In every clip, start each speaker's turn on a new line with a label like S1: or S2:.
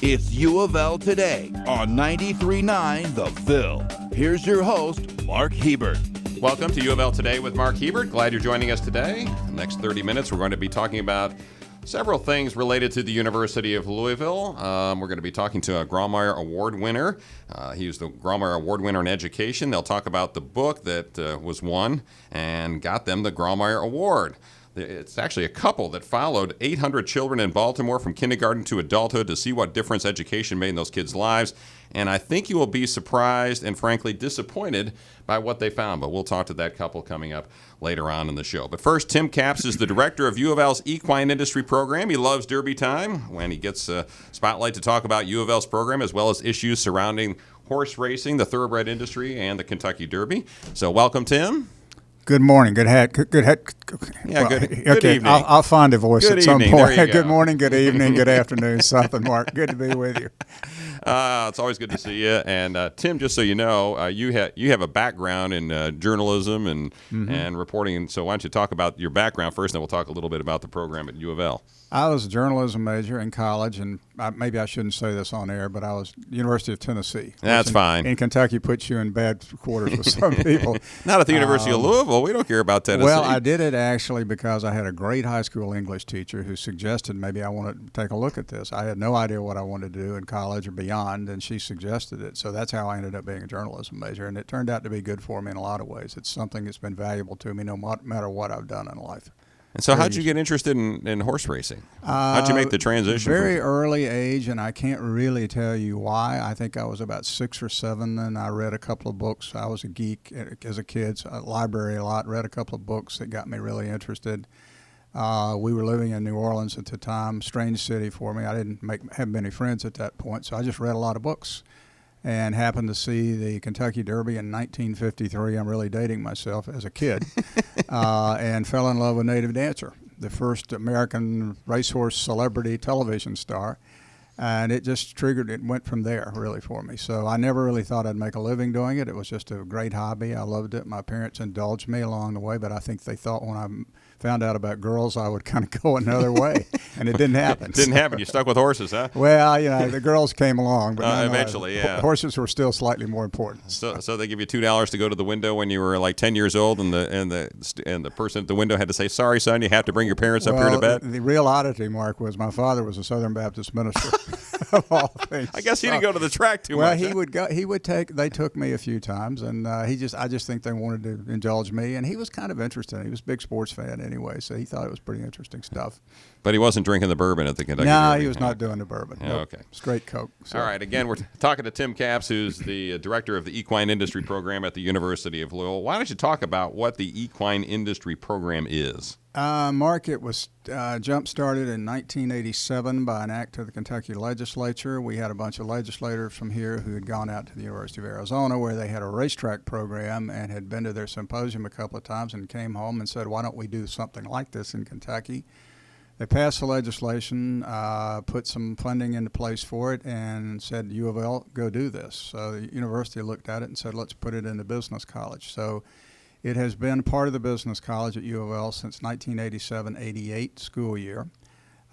S1: It's U of L Today on 93.9 The Ville. Here's your host, Mark Hebert.
S2: Welcome to U of L Today with Mark Hebert. Glad you're joining us today. The next 30 minutes, we're going to be talking about several things related to the University of Louisville. We're going to be talking to a Grawemeyer Award winner. He was the Grawemeyer Award winner in education. They'll talk about the book that was won and got them the Grawemeyer Award. It's actually a couple that followed 800 children in Baltimore from kindergarten to adulthood to see what difference education made in those kids' lives. And I think you will be surprised and frankly disappointed by what they found. But we'll talk to that couple coming up later on in the show. But first, Tim Capps is the director of U of L's Equine Industry Program. He loves Derby time when he gets a spotlight to talk about U of L's program as well as issues surrounding horse racing, the thoroughbred industry, and the Kentucky Derby. So welcome, Tim.
S3: Good morning. Good hat.
S2: Yeah, good
S3: Okay,
S2: evening.
S3: I'll find a voice
S2: Good
S3: at some
S2: evening.
S3: point.
S2: There you
S3: Good
S2: go.
S3: morning, good evening, good afternoon, something, Mark. Good to be with you.
S2: It's always good to see you. And Tim, just so you know, you have a background in journalism and reporting. So why don't you talk about your background first, and then we'll talk a little bit about the program at U of L.
S3: I was a journalism major in college, and maybe I shouldn't say this on air, but I was University of Tennessee.
S2: That's fine.
S3: In Kentucky puts you in bad quarters with some people.
S2: Not at the University of Louisville. We don't care about Tennessee.
S3: Well, I did it actually because I had a great high school English teacher who suggested maybe I want to take a look at this. I had no idea what I wanted to do in college or beyond, and she suggested it. So that's how I ended up being a journalism major, and it turned out to be good for me in a lot of ways. It's something that's been valuable to me no matter what I've done in life.
S2: And so how'd you get interested in horse racing? How'd you make the transition?
S3: Very early age, and I can't really tell you why. I think I was about 6 or 7, and I read a couple of books. I was a geek as a kid, so library a lot, read a couple of books that got me really interested. We were living in New Orleans at the time, strange city for me. I didn't have many friends at that point, so I just read a lot of books and happened to see the Kentucky Derby in 1953. I'm really dating myself as a kid, and fell in love with Native Dancer, the first American racehorse celebrity television star. And it just triggered, it went from there really for me. So I never really thought I'd make a living doing it. It was just a great hobby. I loved it. My parents indulged me along the way, but I think they thought when I found out about girls, I would kind of go another way. And it didn't happen.
S2: It didn't happen. You stuck with horses, huh?
S3: Well, the girls came along, but
S2: eventually, yeah.
S3: Horses were still slightly more important.
S2: So they give you $2 to go to the window when you were like 10 years old, and the person at the window had to say, "Sorry, son, you have to bring your parents up here to bed."
S3: The real oddity, Mark, was my father was a Southern Baptist minister. Of all things.
S2: I guess he didn't go to the track too
S3: well,
S2: much.
S3: Well, he would go. They took me a few times, and I just think they wanted to indulge me, and he was kind of interested. He was a big sports fan anyway, so he thought it was pretty interesting stuff.
S2: But he wasn't drinking the bourbon at the Kentucky
S3: No,
S2: Derby.
S3: he was not doing the bourbon.
S2: Yeah,
S3: Nope.
S2: okay.
S3: Straight Coke. So.
S2: All right. Again, we're talking to Tim Capps, who's the director of the Equine Industry Program at the University of Louisville. Why don't you talk about what the Equine Industry Program is?
S3: Mark, it was jump-started in 1987 by an act of the Kentucky legislature. We had a bunch of legislators from here who had gone out to the University of Arizona where they had a racetrack program and had been to their symposium a couple of times and came home and said, why don't we do something like this in Kentucky? They passed the legislation, put some funding into place for it, and said, U of L, go do this. So the university looked at it and said, let's put it in the business college. So it has been part of the business college at U of L since 1987-88 school year.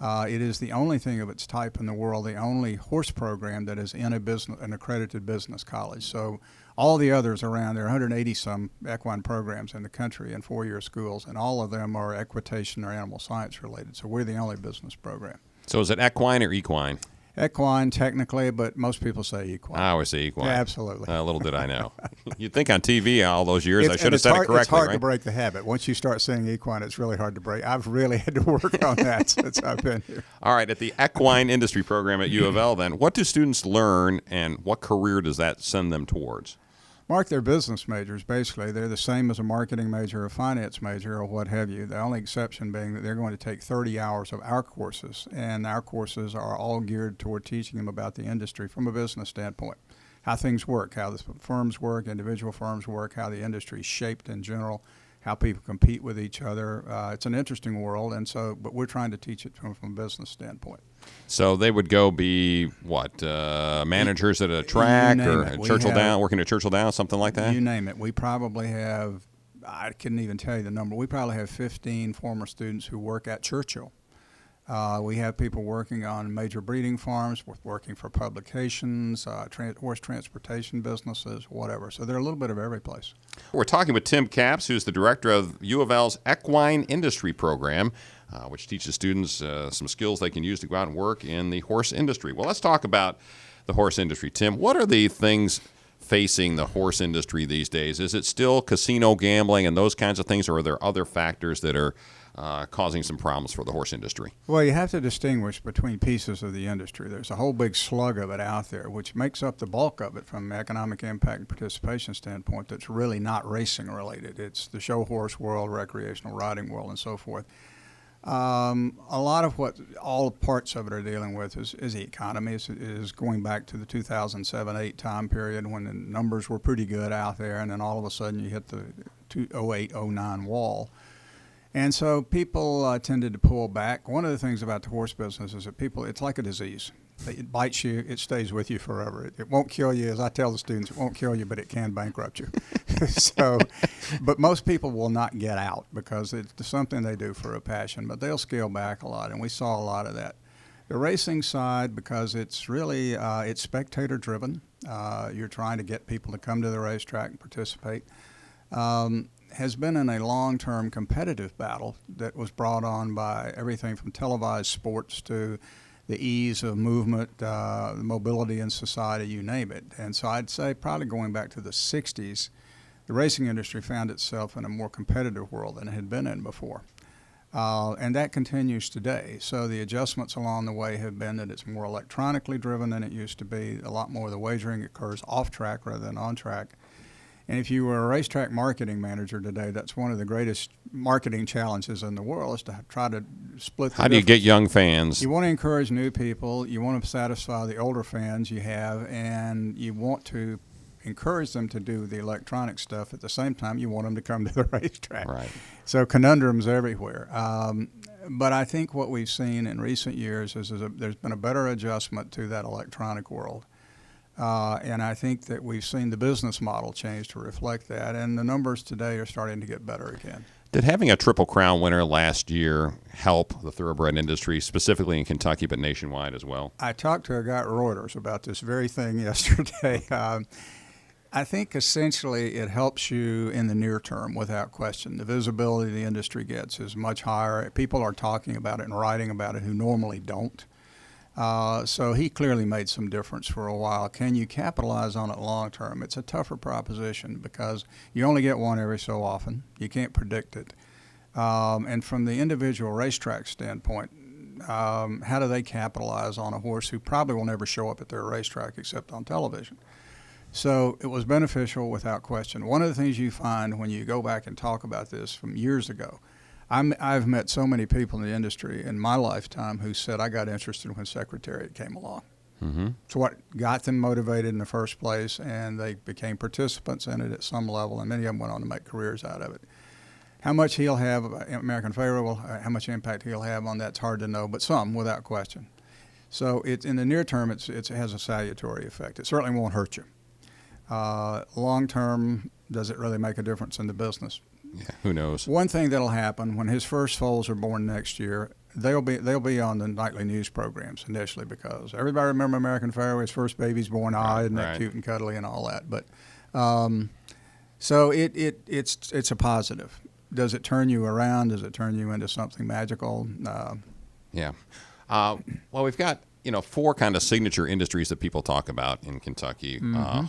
S3: It is the only thing of its type in the world, the only horse program that is in an accredited business college. So all the others around, there are 180-some equine programs in the country in 4-year schools, and all of them are equitation or animal science related. So we're the only business program.
S2: So is it equine or equine?
S3: Equine, technically, but most people say equine.
S2: I always say equine.
S3: Yeah, absolutely.
S2: Little did I know. You'd think on TV all those years I should have said it correctly,
S3: It's hard
S2: right?
S3: to break the habit. Once you start saying equine, it's really hard to break. I've really had to work on that since I've been here.
S2: All right, at the Equine Industry Program at U of L then, what do students learn and what career does that send them towards?
S3: Mark, they're business majors, basically. They're the same as a marketing major or a finance major or what have you. The only exception being that they're going to take 30 hours of our courses, and our courses are all geared toward teaching them about the industry from a business standpoint, how things work, how the firms work, individual firms work, how the industry is shaped in general, how people compete with each other. It's an interesting world, but we're trying to teach it from a business standpoint.
S2: So they would go be what, managers at a track or working at Churchill Downs, something like that?
S3: You name it. We probably have, I couldn't even tell you the number, we probably have 15 former students who work at Churchill. We have people working on major breeding farms, working for publications, horse transportation businesses, whatever. So they're a little bit of every place.
S2: We're talking with Tim Capps, who's the director of UofL's Equine Industry Program, which teaches students some skills they can use to go out and work in the horse industry. Well, let's talk about the horse industry. Tim, what are the things facing the horse industry these days? Is it still casino gambling and those kinds of things, or are there other factors that are causing some problems for the horse industry?
S3: Well, you have to distinguish between pieces of the industry. There's a whole big slug of it out there, which makes up the bulk of it from an economic impact and participation standpoint that's really not racing related. It's the show horse world, recreational riding world, and so forth. A lot of what all parts of it are dealing with is the economy. Is going back to the 2007-8 time period when the numbers were pretty good out there, and then all of a sudden you hit the 2008-09 wall. And so people tended to pull back. One of the things about the horse business is that it's like a disease. It bites you, it stays with you forever. It won't kill you. As I tell the students, it won't kill you, but it can bankrupt you. But most people will not get out because it's something they do for a passion, but they'll scale back a lot, and we saw a lot of that. The racing side, because it's really, it's spectator driven. You're trying to get people to come to the racetrack and participate. Has been in a long-term competitive battle that was brought on by everything from televised sports to the ease of movement, the mobility in society, you name it. And so I'd say probably going back to the 60s, the racing industry found itself in a more competitive world than it had been in before. And that continues today. So the adjustments along the way have been that it's more electronically driven than it used to be. A lot more of the wagering occurs off track rather than on track. And if you were a racetrack marketing manager today, that's one of the greatest marketing challenges in the world is to try to split the
S2: How do you
S3: difference.
S2: get young fans?
S3: You want to encourage new people. You want to satisfy the older fans you have, and you want to encourage them to do the electronic stuff. At the same time, you want them to come to the racetrack.
S2: Right.
S3: So conundrums everywhere. But I think what we've seen in recent years is there's been a better adjustment to that electronic world. And I think that we've seen the business model change to reflect that, and the numbers today are starting to get better again.
S2: Did having a Triple Crown winner last year help the thoroughbred industry, specifically in Kentucky, but nationwide as well?
S3: I talked to a guy at Reuters about this very thing yesterday. I think essentially it helps you in the near term without question. The visibility the industry gets is much higher. People are talking about it and writing about it who normally don't. So he clearly made some difference for a while. Can you capitalize on it long term? It's a tougher proposition because you only get one every so often. You can't predict it. And from the individual racetrack standpoint, how do they capitalize on a horse who probably will never show up at their racetrack except on television? So it was beneficial without question. One of the things you find when you go back and talk about this from years ago, I've met so many people in the industry in my lifetime who said, I got interested when Secretariat came along. Mm-hmm. So what got them motivated in the first place, and they became participants in it at some level, and many of them went on to make careers out of it. How much he'll have, American Pharoah, how much impact he'll have on that's hard to know, but some, without question. So in the near term, it has a salutary effect. It certainly won't hurt you. Long term, does it really make a difference in the business?
S2: Yeah, who knows?
S3: One thing that'll happen when his first foals are born next year, they'll be on the nightly news programs initially because everybody remember American Pharoah, his first baby's born, isn't that cute and cuddly and all that. But so it's a positive. Does it turn you around? Does it turn you into something magical?
S2: Yeah. Well, we've got four kind of signature industries that people talk about in Kentucky: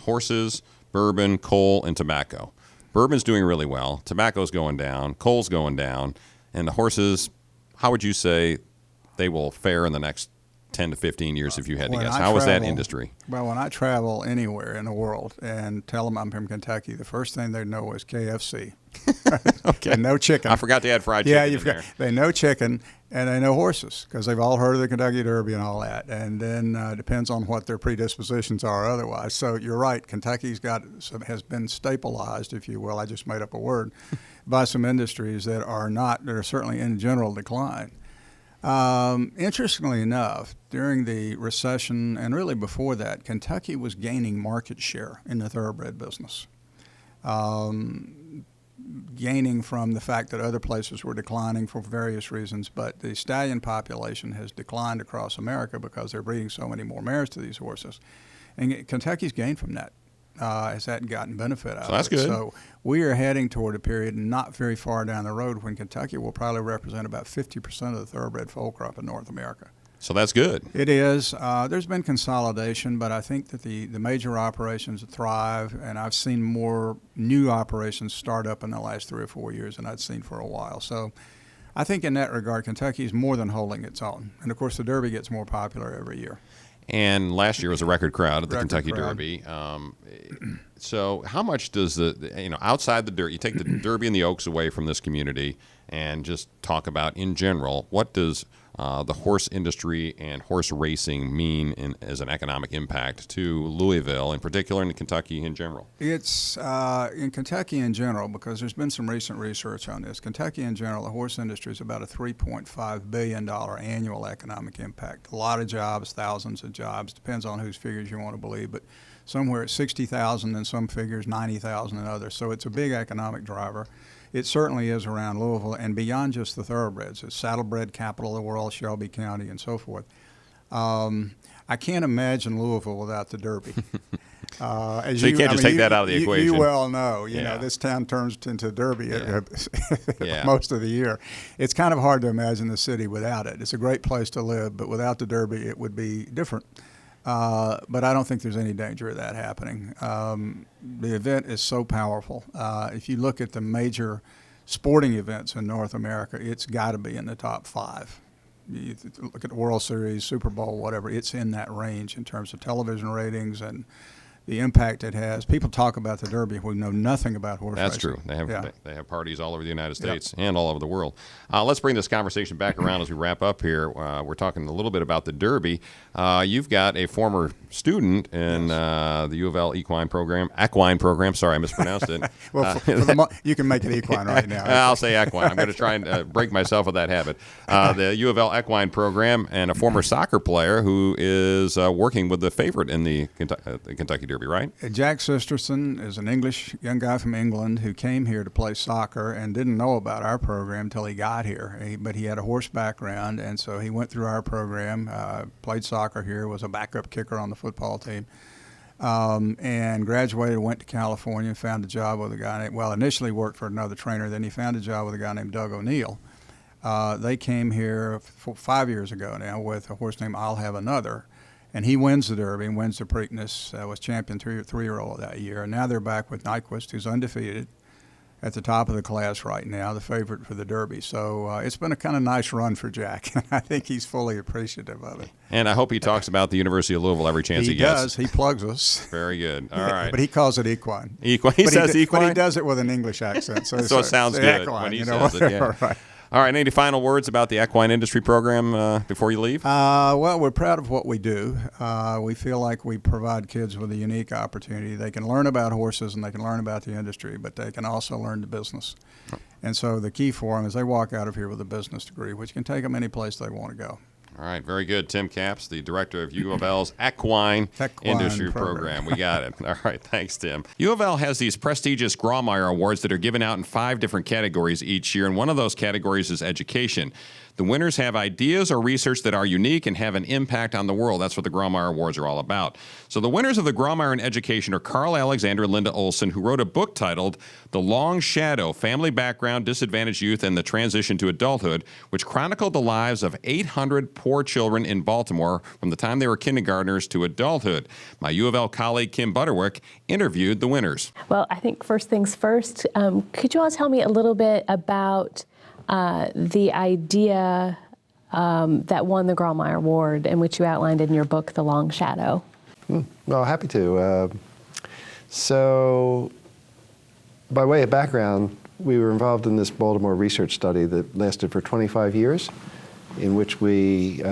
S2: horses, bourbon, coal, and tobacco. Bourbon's doing really well. Tobacco's going down. Coal's going down. And the horses, how would you say they will fare in the next 10 to 15 years if you had to guess? How is that industry?
S3: Well, when I travel anywhere in the world and tell them I'm from Kentucky, the first thing they know is KFC.
S2: Okay.
S3: And no chicken.
S2: I forgot to add fried chicken in there.
S3: They know chicken and they know horses because they've all heard of the Kentucky Derby and all that. And then depends on what their predispositions are otherwise. So you're right. Kentucky's has been stabilized, if you will. I just made up a word by some industries that are certainly in general decline. Interestingly enough, during the recession and really before that, Kentucky was gaining market share in the thoroughbred business. gaining from the fact that other places were declining for various reasons, but the stallion population has declined across America because they're breeding so many more mares to these horses. And Kentucky's gained from that. Has that gotten benefit out of it?
S2: That's good.
S3: So we are heading toward a period not very far down the road when Kentucky will probably represent about 50% of the thoroughbred foal crop in North America.
S2: So that's good.
S3: It is. There's been consolidation, but I think that the major operations thrive, and I've seen more new operations start up in the last 3 or 4 years than I'd seen for a while. So I think in that regard, Kentucky is more than holding its own. And, of course, the Derby gets more popular every year.
S2: And last year was a record crowd at the
S3: Record
S2: Kentucky
S3: crowd.
S2: Derby. So how much does outside the Derby, you take the Derby and the Oaks away from this community and just talk about in general, what does the horse industry and horse racing mean as an economic impact to Louisville, in particular, and Kentucky in general?
S3: It's in Kentucky in general, because there's been some recent research on this. Kentucky in general, the horse industry is about a $3.5 billion annual economic impact. A lot of jobs, thousands of jobs, depends on whose figures you want to believe, but somewhere at 60,000 in some figures, 90,000 in others. So it's a big economic driver. It certainly is around Louisville, and beyond just the thoroughbreds. It's saddlebred capital of the world, Shelby County, and so forth. I can't imagine Louisville without the Derby.
S2: So you can't just take that out of the equation.
S3: You well know. You
S2: Yeah.
S3: know, this town turns into Derby
S2: Yeah.
S3: most of the year. It's kind of hard to imagine the city without it. It's a great place to live, but without the Derby, it would be different. But I don't think there's any danger of that happening. The event is so powerful. If you look at the major sporting events in North America, it's got to be in the top 5. You look at the World Series, Super Bowl, whatever, it's in that range in terms of television ratings and the impact it has. People talk about the Derby who know nothing about horse
S2: That's
S3: racing.
S2: true. They have parties all over the United States and all over the world. Let's bring this conversation back around as we wrap up here. We're talking a little bit about the Derby. You've got a former student in the UofL Equine program. Sorry, I mispronounced it.
S3: Well, you can make it equine right now.
S2: I'll say equine. I'm going to try and break myself of that habit. The UofL Equine program, and a former soccer player who is working with the favorite in the Kentucky Derby, right?
S3: Jack Sisterson is an young guy from England who came here to play soccer and didn't know about our program until he got here. But he had a horse background, and so he went through our program, played soccer here, was a backup kicker on the football team, and graduated, went to California, found a job with a guy initially worked for another trainer, then he found a job with a guy named Doug O'Neill. They came here 5 years ago now with a horse named I'll Have Another. And he wins the Derby and wins the Preakness, was champion three-year-old that year. And now they're back with Nyquist, who's undefeated at the top of the class right now, the favorite for the Derby. So it's been a kind of nice run for Jack. I think he's fully appreciative of it.
S2: And I hope he talks about the University of Louisville every chance he gets.
S3: He does. He plugs us.
S2: Very good. All right.
S3: But he calls it equine.
S2: Equine. He says equine?
S3: But he does it with an English accent. So,
S2: So it sounds good
S3: equine,
S2: when he
S3: know?
S2: says it, yeah.
S3: Right.
S2: All right, any final words about the equine industry program before you leave?
S3: Well, we're proud of what we do. We feel like we provide kids with a unique opportunity. They can learn about horses and they can learn about the industry, but they can also learn the business. And so the key for them is they walk out of here with a business degree, which can take them any place they want to go.
S2: All right, very good. Tim Capps, the director of UofL's Equine Industry Program. We got it. All right, thanks, Tim. UofL has these prestigious Grawemeyer Awards that are given out in 5 different categories each year, and one of those categories is education. The winners have ideas or research that are unique and have an impact on the world. That's what the Grawemeyer Awards are all about. So the winners of the Grawemeyer in Education are Carl Alexander and Linda Olson, who wrote a book titled The Long Shadow, Family Background, Disadvantaged Youth, and the Transition to Adulthood, which chronicled the lives of 800 poor children in Baltimore from the time they were kindergartners to adulthood. My UofL colleague, Kim Butterwick, interviewed the winners.
S4: Well, I think first things first, could you all tell me a little bit about the idea that won the Grawemeyer Award, and which you outlined in your book, The Long Shadow?
S5: Well, happy to. So, by way of background, we were involved in this Baltimore research study that lasted for 25 years, in which we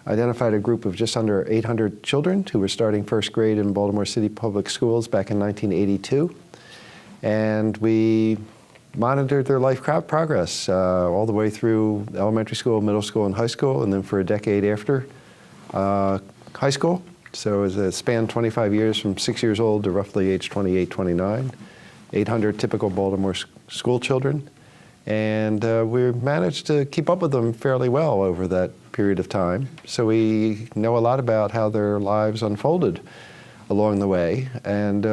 S5: identified a group of just under 800 children who were starting first grade in Baltimore City Public Schools back in 1982. And we monitored their life progress all the way through elementary school, middle school, and high school, and then for a decade after high school. So it was a span 25 years from 6 years old to roughly age 28, 29. 800 typical Baltimore school children. And we managed to keep up with them fairly well over that period of time. So we know a lot about how their lives unfolded along the way. And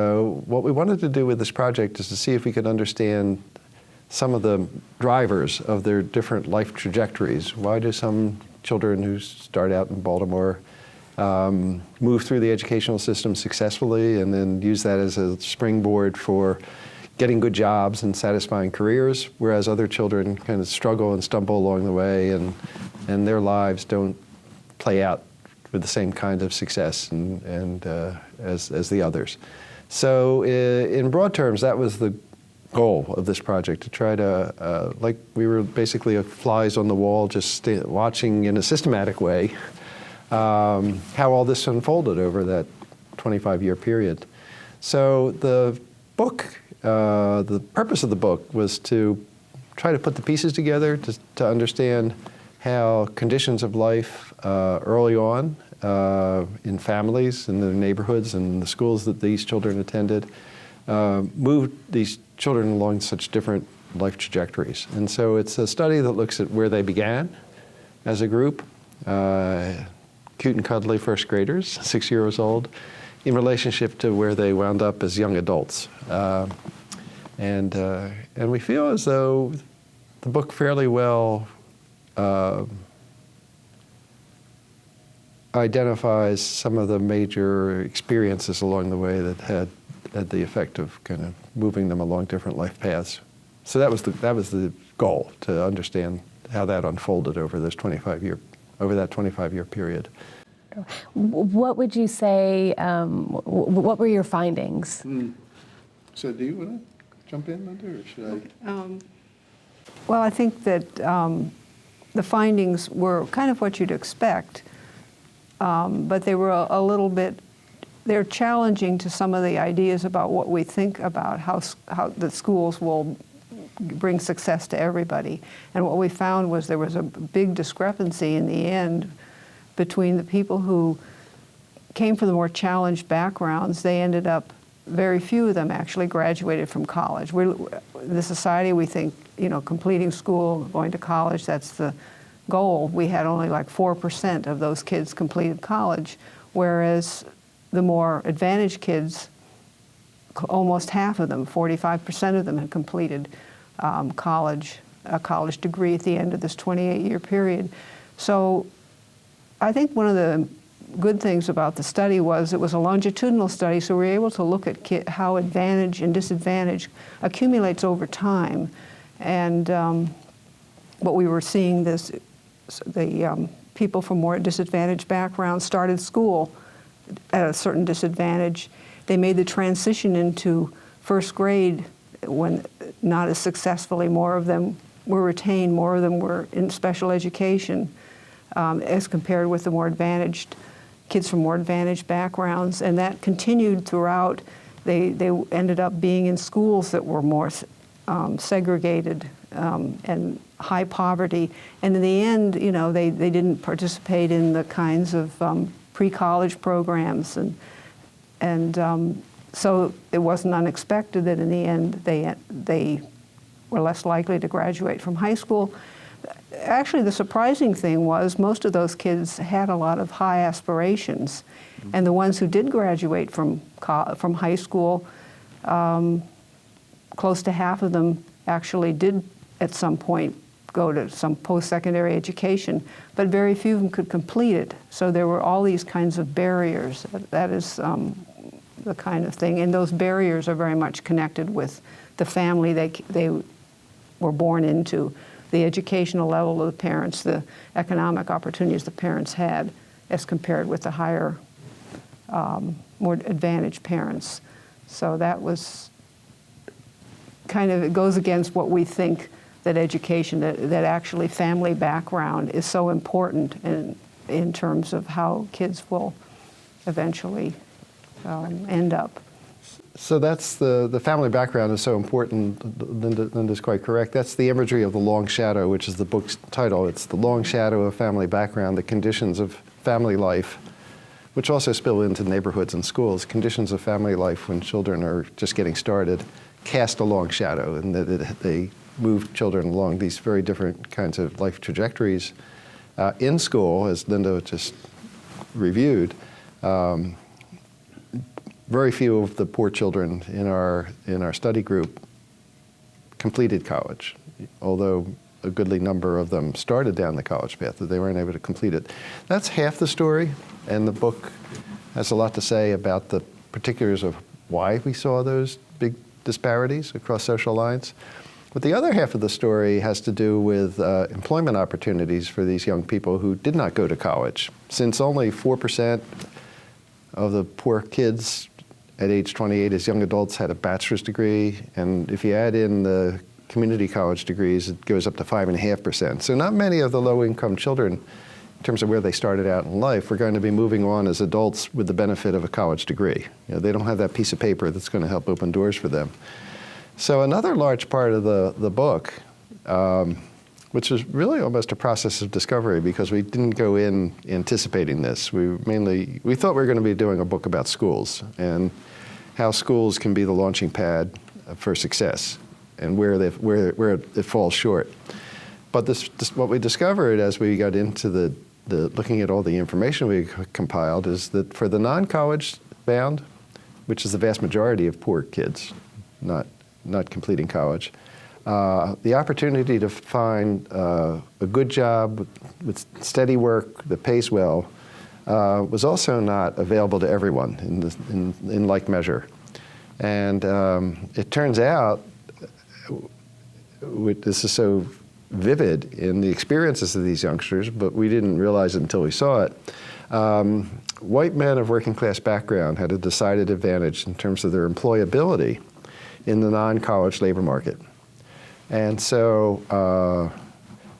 S5: what we wanted to do with this project is to see if we could understand some of the drivers of their different life trajectories. Why do some children who start out in Baltimore move through the educational system successfully and then use that as a springboard for getting good jobs and satisfying careers, whereas other children kind of struggle and stumble along the way, and their lives don't play out with the same kind of success as the others. So in broad terms, that was the goal of this project, to try to, like we were basically flies on the wall, just watching in a systematic way how all this unfolded over that 25-year period. So the book, the purpose of the book was to try to put the pieces together to understand how conditions of life early on in families, in the neighborhoods and the schools that these children attended, moved these children along such different life trajectories. And so it's a study that looks at where they began as a group, cute and cuddly first graders, 6 years old, in relationship to where they wound up as young adults. And we feel as though the book fairly well identifies some of the major experiences along the way that had the effect of kind of moving them along different life paths. So that was the goal, to understand how that unfolded over that 25-year period.
S4: What would you say? What were your findings?
S5: So do you want to jump in, Linda, or should I?
S6: Well, I think that the findings were kind of what you'd expect, but they were a little bit. They're challenging to some of the ideas about what we think about how the schools will bring success to everybody. And what we found was there was a big discrepancy in the end between the people who came from the more challenged backgrounds. They ended up, very few of them actually graduated from college. In the society, we think, completing school, going to college, that's the goal. We had only like 4% of those kids completed college, whereas the more advantaged kids, almost half of them, 45% of them, had completed a college degree at the end of this 28-year period. So I think one of the good things about the study was it was a longitudinal study, so we were able to look at how advantage and disadvantage accumulates over time. And what we were seeing the people from more disadvantaged backgrounds started school at a certain disadvantage. They made the transition into first grade when not as successfully. More of them were retained, more of them were in special education as compared with the more advantaged kids from more advantaged backgrounds. And that continued throughout. They ended up being in schools that were more segregated and high poverty. And in the end, they didn't participate in the kinds of pre-college programs, and so it wasn't unexpected that in the end they were less likely to graduate from high school. Actually, the surprising thing was most of those kids had a lot of high aspirations, and the ones who did graduate from high school, close to half of them actually did at some point go to some post-secondary education, but very few of them could complete it. So there were all these kinds of barriers. That is the kind of thing, and those barriers are very much connected with the family they were born into, the educational level of the parents, the economic opportunities the parents had as compared with the higher, more advantaged parents. So that was kind of, it goes against what we think that education, that actually family background is so important in terms of how kids will eventually end up.
S5: So that's the family background is so important. Linda's quite correct. That's the imagery of the long shadow, which is the book's title. It's the long shadow of family background, the conditions of family life, which also spill into neighborhoods and schools. Conditions of family life when children are just getting started cast a long shadow, and that they moved children along these very different kinds of life trajectories. In school, as Linda just reviewed, very few of the poor children in our study group completed college, although a goodly number of them started down the college path, but they weren't able to complete it. That's half the story, and the book has a lot to say about the particulars of why we saw those big disparities across social lines. But the other half of the story has to do with employment opportunities for these young people who did not go to college. Since only 4% of the poor kids at age 28 as young adults had a bachelor's degree, and if you add in the community college degrees, it goes up to 5.5%. So not many of the low-income children, in terms of where they started out in life, are going to be moving on as adults with the benefit of a college degree. You know, they don't have that piece of paper that's going to help open doors for them. So another large part of the book, which was really almost a process of discovery because we didn't go in anticipating this. We thought we were going to be doing a book about schools and how schools can be the launching pad for success and where it falls short. But what we discovered as we got into the looking at all the information we compiled is that for the non-college bound, which is the vast majority of poor kids, not completing college, the opportunity to find a good job with steady work that pays well was also not available to everyone in like measure. And it turns out, this is so vivid in the experiences of these youngsters, but we didn't realize it until we saw it. White men of working class background had a decided advantage in terms of their employability in the non-college labor market. And so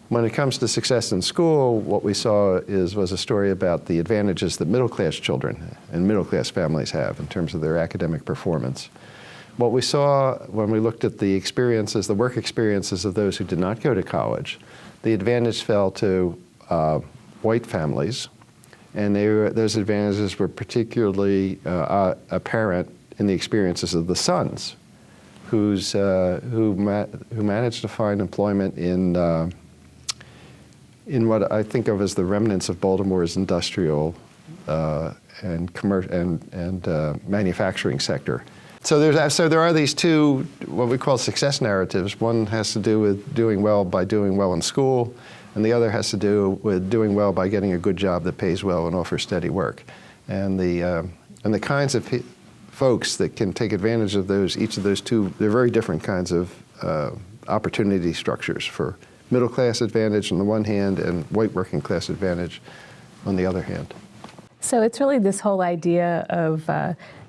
S5: when it comes to success in school, what we saw was a story about the advantages that middle-class children and middle-class families have in terms of their academic performance. What we saw when we looked at the experiences, the work experiences of those who did not go to college, the advantage fell to white families, and those advantages were particularly apparent in the experiences of the sons, who managed to find employment in what I think of as the remnants of Baltimore's industrial and manufacturing sector. So there are these two, what we call success narratives. One has to do with doing well by doing well in school, and the other has to do with doing well by getting a good job that pays well and offers steady work. And the kinds of folks that can take advantage of each of those two, they're very different kinds of opportunity structures for middle class advantage on the one hand and white working class advantage on the other hand.
S4: So it's really this whole idea of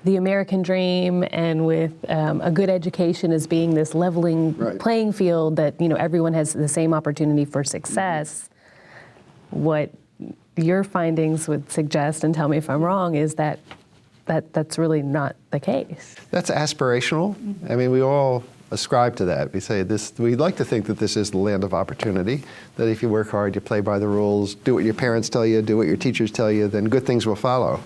S4: the American dream, and with a good education as being this leveling playing field that everyone has the same opportunity for success. What your findings would suggest, and tell me if I'm wrong, is that's really not the case.
S5: That's aspirational. I mean, we all ascribe to that. We say we'd like to think that this is the land of opportunity, that if you work hard, you play by the rules, do what your parents tell you, do what your teachers tell you, then good things will follow.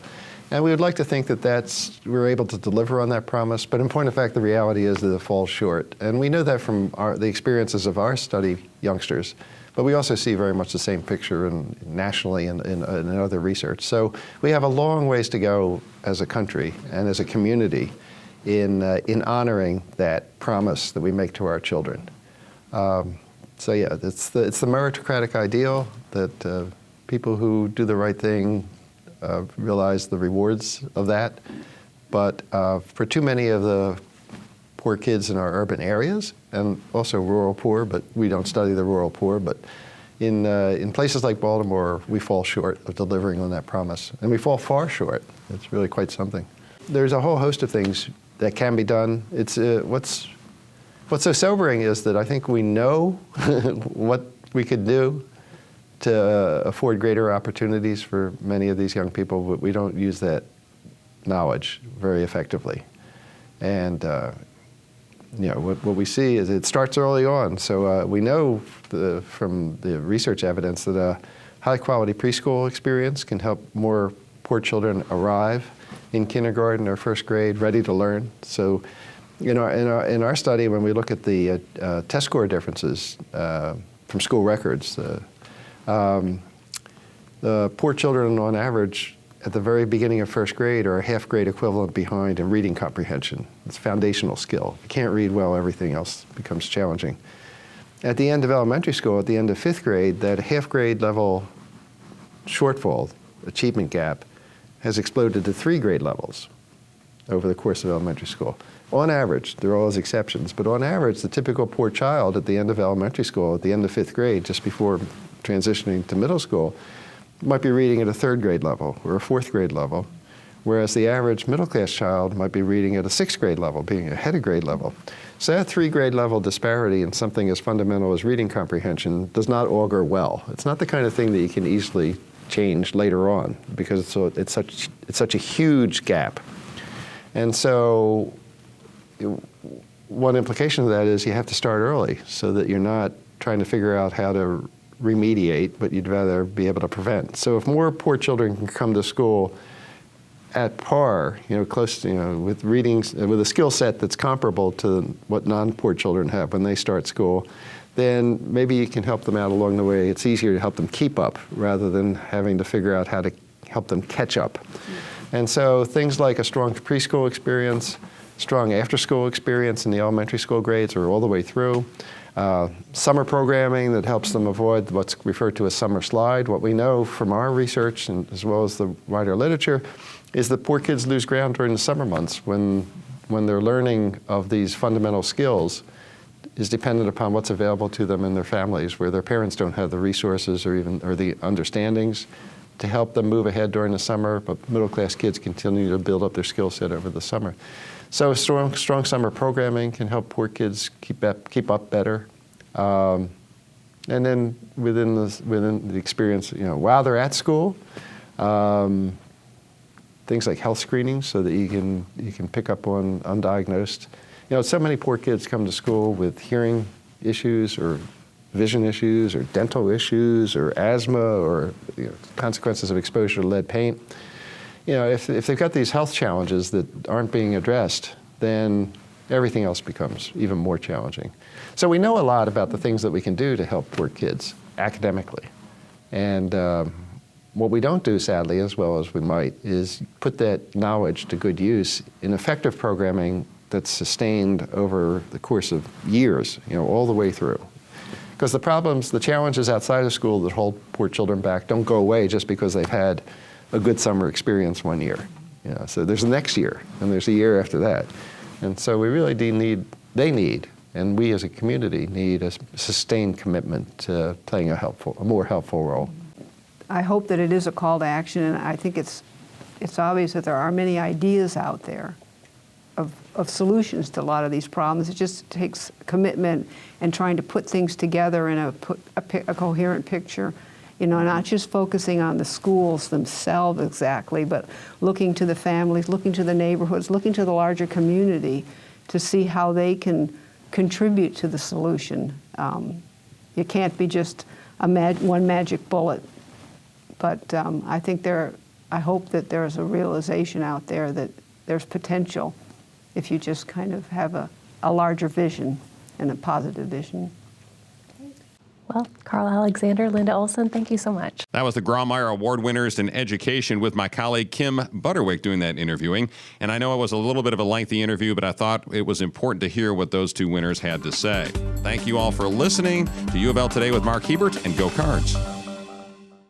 S5: And we would like to think that we're able to deliver on that promise, but in point of fact, the reality is that it falls short. And we know that from the experiences of our study youngsters, but we also see very much the same picture nationally and in other research. So we have a long ways to go as a country and as a community in honoring that promise that we make to our children. So yeah, it's the meritocratic ideal that people who do the right thing realize the rewards of that. But for too many of the poor kids in our urban areas, and also rural poor, but we don't study the rural poor, but in places like Baltimore, we fall short of delivering on that promise. And we fall far short. It's really quite something. There's a whole host of things that can be done. It's what's so sobering is that I think we know what we could do to afford greater opportunities for many of these young people, but we don't use that knowledge very effectively. And what we see is it starts early on. So we know from the research evidence that a high-quality preschool experience can help more poor children arrive in kindergarten or first grade ready to learn. So in our study, when we look at the test score differences from school records, the poor children on average at the very beginning of first grade are a half grade equivalent behind in reading comprehension. It's a foundational skill. If you can't read well, everything else becomes challenging. At the end of elementary school, at the end of 5th grade, that half grade level shortfall, achievement gap, has exploded to 3 grade levels over the course of elementary school. On average, there are always exceptions, but on average, the typical poor child at the end of elementary school, at the end of 5th grade, just before transitioning to middle school, might be reading at a 3rd grade level or a 4th grade level, whereas the average middle class child might be reading at a 6th grade level, being ahead of grade level. So that 3 grade level disparity in something as fundamental as reading comprehension does not augur well. It's not the kind of thing that you can easily change later on because it's such a huge gap. And so one implication of that is you have to start early so that you're not trying to figure out how to remediate, but you'd rather be able to prevent. So if more poor children can come to school at par, close to, with readings, with a skill set that's comparable to what non-poor children have when they start school, then maybe you can help them out along the way. It's easier to help them keep up rather than having to figure out how to help them catch up. And so things like a strong preschool experience, strong after-school experience in the elementary school grades or all the way through, summer programming that helps them avoid what's referred to as summer slide. What we know from our research, and as well as the wider literature, is that poor kids lose ground during the summer months when their learning of these fundamental skills is dependent upon what's available to them in their families, where their parents don't have the resources or the understandings to help them move ahead during the summer, but middle-class kids continue to build up their skill set over the summer. So strong summer programming can help poor kids keep up better. And then within the experience, while they're at school, things like health screenings so that you can pick up on undiagnosed. So many poor kids come to school with hearing issues or vision issues or dental issues or asthma or consequences of exposure to lead paint. If they've got these health challenges that aren't being addressed, then everything else becomes even more challenging. So we know a lot about the things that we can do to help poor kids academically. And what we don't do, sadly, as well as we might, is put that knowledge to good use in effective programming that's sustained over the course of years, all the way through. Because the challenges outside of school that hold poor children back don't go away just because they've had a good summer experience one year. So there's the next year, and there's a year after that. And so we really they need, and we as a community need a sustained commitment to playing a more helpful role.
S6: I hope that it is a call to action, and I think it's obvious that there are many ideas out there of solutions to a lot of these problems. It just takes commitment and trying to put things together in a coherent picture. Not just focusing on the schools themselves exactly, but looking to the families, looking to the neighborhoods, looking to the larger community to see how they can contribute to the solution. It can't be just one magic bullet, but I hope that there's a realization out there that there's potential if you just kind of have a larger vision and a positive vision.
S4: Well, Carl Alexander, Linda Olson, thank you so much.
S2: That was the Grawemeyer Award winners in education with my colleague Kim Butterwick doing that interviewing. And I know it was a little bit of a lengthy interview, but I thought it was important to hear what those two winners had to say. Thank you all for listening to UofL Today with Mark Hebert, and go Cards.